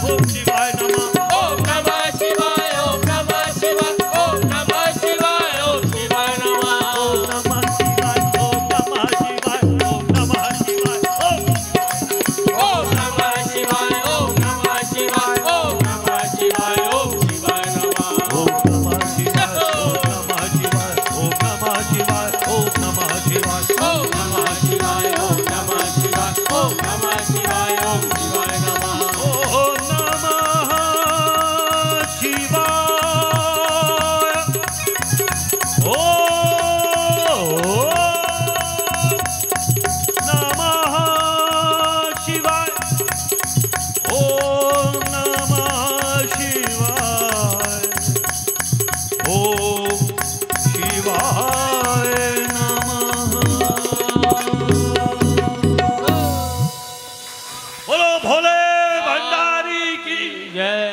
ओम शिवाय नमः ओम नमः शिवाय ओम नमः शिवाय ओम नमः शिवाय ओम शिवाय नमः ओम नमः शिवाय ओम नमः शिवाय ओम नमः शिवाय ओम नमः शिवाय ओम नमः शिवाय ओम नमः शिवाय ओम शिवाय नमः ओम नमः शिवाय ओम नमः शिवाय ओम नमः शिवाय ओम नमः शिवाय ओम नमः शिवाय ओम नमः शिवाय ओम शिवाय नमः ओम नमः शिवाय ओम नमः शिवाय ओम शिवाय नमः बोलो भोले भंडारी की जय